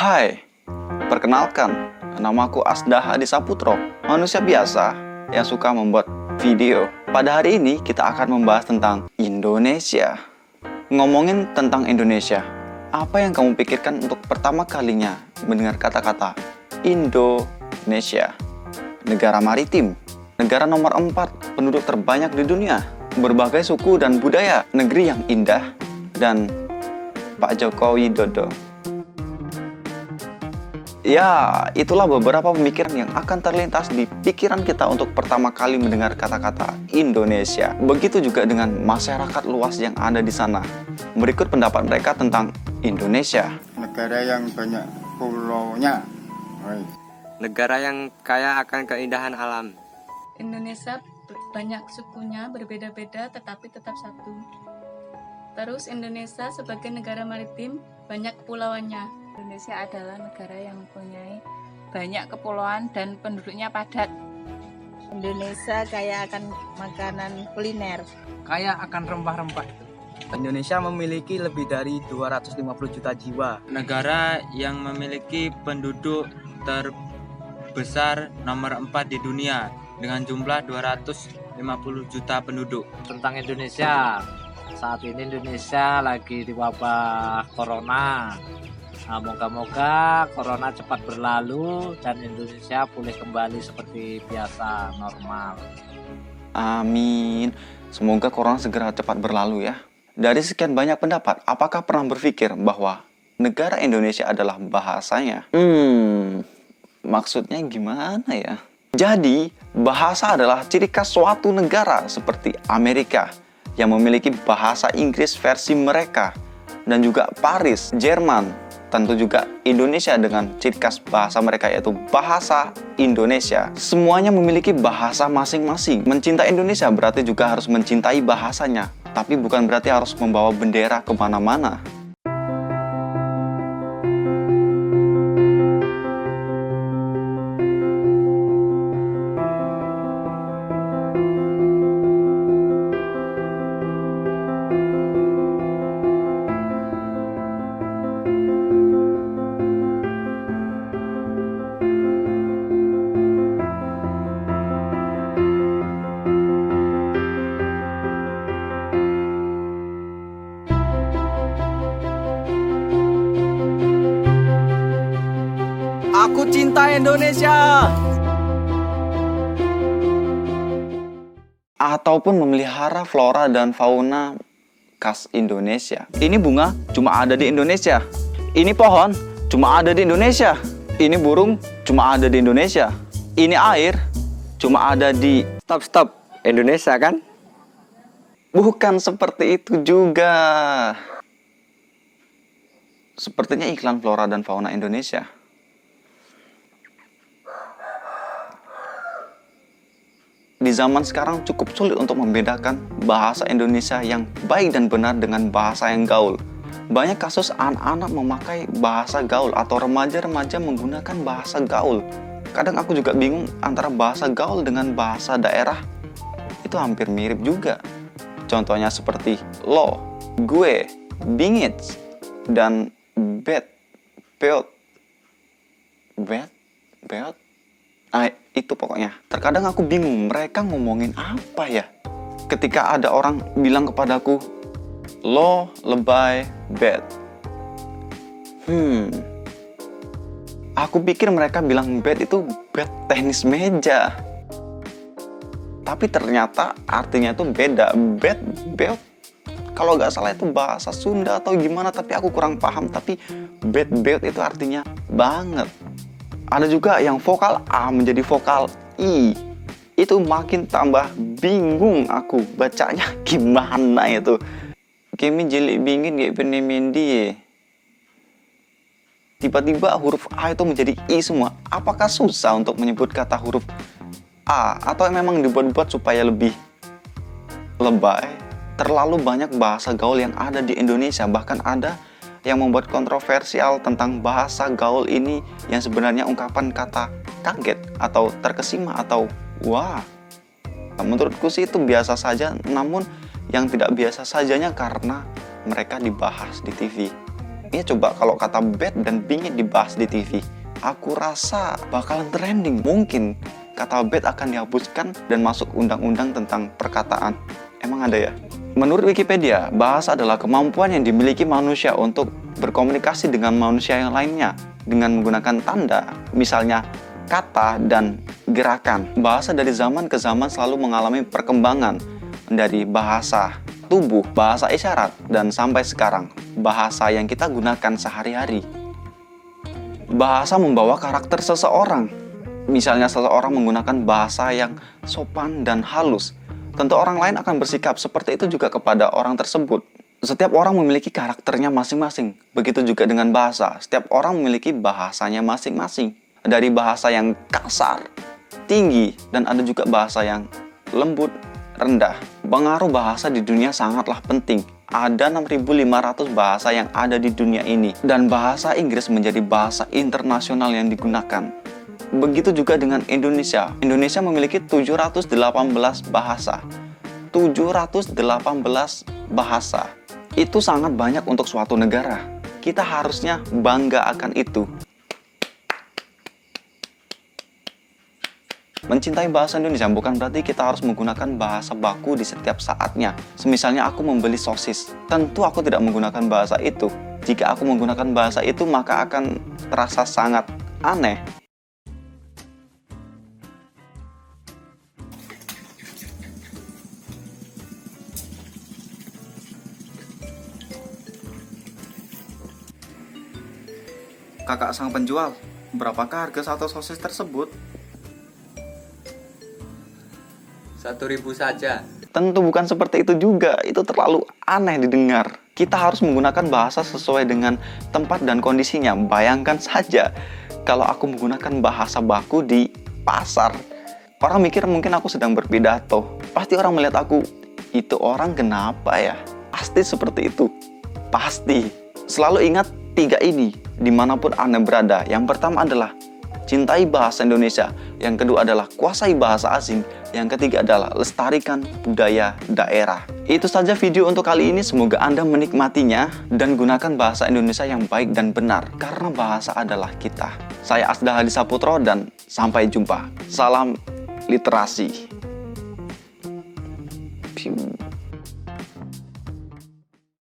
Hai, perkenalkan, namaku Asdah Hadi Saputro, manusia biasa yang suka membuat video. Pada hari ini kita akan membahas tentang Indonesia. Ngomongin tentang Indonesia, apa yang kamu pikirkan untuk pertama kalinya mendengar kata-kata Indonesia? Negara maritim, negara nomor 4 penduduk terbanyak di dunia, berbagai suku dan budaya, negeri yang indah, dan Pak Joko Widodo. Ya, itulah beberapa pemikiran yang akan terlintas di pikiran kita untuk pertama kali mendengar kata-kata Indonesia. Begitu juga dengan masyarakat luas yang ada di sana. Berikut pendapat mereka tentang Indonesia. Negara yang banyak pulaunya. Negara yang kaya akan keindahan alam. Indonesia banyak sukunya, berbeda-beda tetapi tetap satu. Terus Indonesia sebagai negara maritim banyak kepulauannya. Indonesia adalah negara yang mempunyai banyak kepulauan dan penduduknya padat. Indonesia kaya akan makanan kuliner. Kaya akan rempah-rempah. Indonesia memiliki lebih dari 250 juta jiwa. Negara yang memiliki penduduk terbesar nomor 4 di dunia dengan jumlah 250 juta penduduk. Tentang Indonesia, saat ini Indonesia lagi di wabah corona. Moga-moga corona cepat berlalu dan Indonesia pulih kembali seperti biasa, normal. Amin. Semoga corona segera cepat berlalu ya. Dari sekian banyak pendapat, apakah pernah berpikir bahwa negara Indonesia adalah bahasanya? Maksudnya gimana ya? Jadi, bahasa adalah ciri khas suatu negara seperti Amerika yang memiliki bahasa Inggris versi mereka, dan juga Paris, Jerman. Tentu juga Indonesia dengan ciri khas bahasa mereka yaitu bahasa Indonesia. Semuanya memiliki bahasa masing-masing. Mencintai Indonesia berarti juga harus mencintai bahasanya. Tapi bukan berarti harus membawa bendera kemana-mana. Aku cinta Indonesia. Ataupun memelihara flora dan fauna khas Indonesia. Ini bunga cuma ada di Indonesia. Ini pohon cuma ada di Indonesia. Ini burung cuma ada di Indonesia. Ini air cuma ada di... Stop. Indonesia kan? Bukan seperti itu juga. Sepertinya iklan flora dan fauna Indonesia. Di zaman sekarang cukup sulit untuk membedakan bahasa Indonesia yang baik dan benar dengan bahasa yang gaul. Banyak kasus anak-anak memakai bahasa gaul atau remaja-remaja menggunakan bahasa gaul. Kadang aku juga bingung antara bahasa gaul dengan bahasa daerah. Itu hampir mirip juga. Contohnya seperti lo, gue, bingits, dan bet, peot, bet, beot. Itu pokoknya. Terkadang aku bingung mereka ngomongin apa ya. Ketika ada orang bilang kepadaku, lo lebay bet. Aku pikir mereka bilang bet itu bet tenis meja. Tapi ternyata artinya itu beda. Bet, beot. Kalau nggak salah itu bahasa Sunda atau gimana, tapi aku kurang paham. Tapi bet, beot itu artinya banget. Ada juga yang vokal A menjadi vokal I. Itu makin tambah bingung aku bacanya gimana itu. Kami jeli bingin ya penemendi. Tiba-tiba huruf A itu menjadi I semua. Apakah susah untuk menyebut kata huruf A? Atau memang dibuat-buat supaya lebih lebay? Terlalu banyak bahasa gaul yang ada di Indonesia. Bahkan ada yang membuat kontroversial tentang bahasa gaul ini yang sebenarnya ungkapan kata kaget atau terkesima atau wah. Menurutku sih itu biasa saja, namun yang tidak biasa sajanya karena mereka dibahas di TV. Ya coba kalau kata bad dan bingit dibahas di TV, aku rasa bakalan trending. Mungkin kata bad akan dihapuskan dan masuk undang-undang tentang perkataan. Emang ada ya? Menurut Wikipedia, bahasa adalah kemampuan yang dimiliki manusia untuk berkomunikasi dengan manusia yang lainnya dengan menggunakan tanda, misalnya kata dan gerakan. Bahasa dari zaman ke zaman selalu mengalami perkembangan, dari bahasa tubuh, bahasa isyarat, dan sampai sekarang, bahasa yang kita gunakan sehari-hari. Bahasa membawa karakter seseorang. Misalnya seseorang menggunakan bahasa yang sopan dan halus, tentu orang lain akan bersikap seperti itu juga kepada orang tersebut. Setiap orang memiliki karakternya masing-masing. Begitu juga dengan bahasa. Setiap orang memiliki bahasanya masing-masing. Dari bahasa yang kasar, tinggi, dan ada juga bahasa yang lembut, rendah. Pengaruh bahasa di dunia sangatlah penting. Ada 6.500 bahasa yang ada di dunia ini. Dan bahasa Inggris menjadi bahasa internasional yang digunakan. Begitu juga dengan Indonesia. Indonesia memiliki 718 bahasa. 718 bahasa. Itu sangat banyak untuk suatu negara. Kita harusnya bangga akan itu. Mencintai bahasa Indonesia bukan berarti kita harus menggunakan bahasa baku di setiap saatnya. Semisalnya aku membeli sosis, tentu aku tidak menggunakan bahasa itu. Jika aku menggunakan bahasa itu, maka akan terasa sangat aneh. Kakak sang penjual, berapakah harga satu sosis tersebut? 1.000 saja. Tentu bukan seperti itu juga, itu terlalu aneh didengar. Kita harus menggunakan bahasa sesuai dengan tempat dan kondisinya. Bayangkan saja, kalau aku menggunakan bahasa baku di pasar. Orang mikir mungkin aku sedang berpidato. Pasti orang melihat aku, itu orang kenapa ya? Pasti seperti itu. Pasti. Selalu ingat 3 ini, dimanapun Anda berada. Yang pertama adalah cintai bahasa Indonesia. Yang kedua adalah kuasai bahasa asing. Yang ketiga adalah lestarikan budaya daerah. Itu saja video untuk kali ini. Semoga Anda menikmatinya dan gunakan bahasa Indonesia yang baik dan benar. Karena bahasa adalah kita. Saya Asda Hadi Saputro dan sampai jumpa. Salam literasi.